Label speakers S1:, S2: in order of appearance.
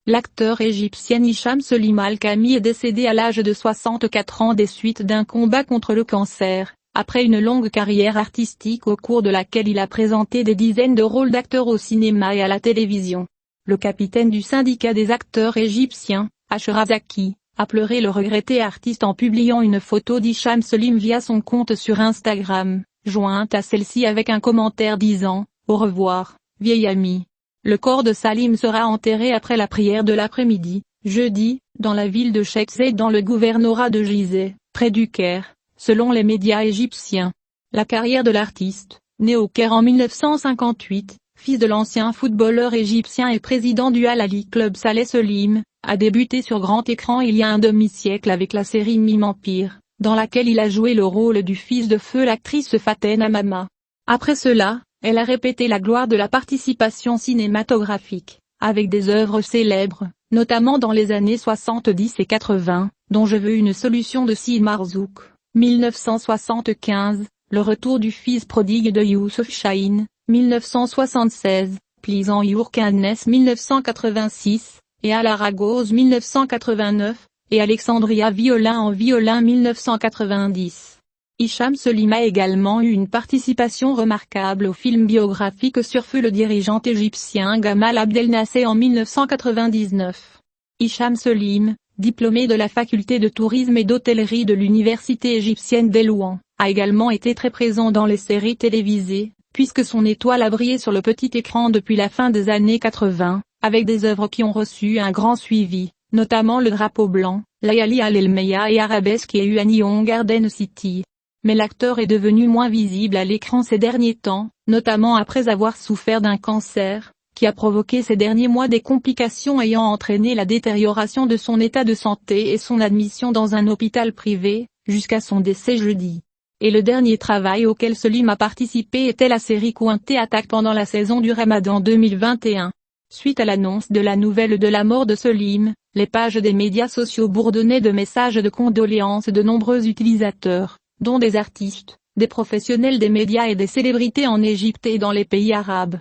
S1: L'acteur égyptien Hicham Slim Al-Khami est décédé à l'âge de 64 ans des suites d'un combat contre le cancer, après une longue carrière artistique au cours de laquelle il a présenté des dizaines de rôles d'acteurs au cinéma et à la télévision. Le capitaine du syndicat des acteurs égyptiens, Ashraf Zaki, a pleuré le regretté artiste en publiant une photo d'Hicham Slim via son compte sur Instagram, jointe à celle-ci avec un commentaire disant « Au revoir, vieil ami ». Le corps de Salim sera enterré après la prière de l'après-midi, jeudi, dans la ville de Sheikh Zayed dans le gouvernorat de Gizeh, près du Caire, selon les médias égyptiens. La carrière de l'artiste, né au Caire en 1958, fils de l'ancien footballeur égyptien et président du Al Ahly Club Saleh Slim, a débuté sur grand écran il y a un demi-siècle avec la série Mime Empire, dans laquelle il a joué le rôle du fils de feu l'actrice Faten Hamama. Après cela, elle a répété la gloire de la participation cinématographique, avec des œuvres célèbres, notamment dans les années 70 et 80, dont Je veux une solution de Sid Marzouk, 1975, Le retour du fils prodigue de Youssef Chahine, 1976, Please on Your Kindness 1986, et Al Aragoz 1989, et Alexandria Violin en violin 1990. Hicham Slim a également eu une participation remarquable au film biographique sur feu le dirigeant égyptien Gamal Abdel Nasser en 1999. Hicham Slim, diplômé de la faculté de tourisme et d'hôtellerie de l'université égyptienne d'Élouan, a également été très présent dans les séries télévisées, puisque son étoile a brillé sur le petit écran depuis la fin des années 80, avec des œuvres qui ont reçu un grand suivi, notamment Le Drapeau Blanc, Layali Al-Elmeya et Arabesque et Union Garden City. Mais l'acteur est devenu moins visible à l'écran ces derniers temps, notamment après avoir souffert d'un cancer, qui a provoqué ces derniers mois des complications ayant entraîné la détérioration de son état de santé et son admission dans un hôpital privé, jusqu'à son décès jeudi. Et le dernier travail auquel Slim a participé était la série Cointé Attaque pendant la saison du Ramadan 2021. Suite à l'annonce de la nouvelle de la mort de Slim, les pages des médias sociaux bourdonnaient de messages de condoléances de nombreux utilisateurs, dont des artistes, des professionnels des médias et des célébrités en Égypte et dans les pays arabes.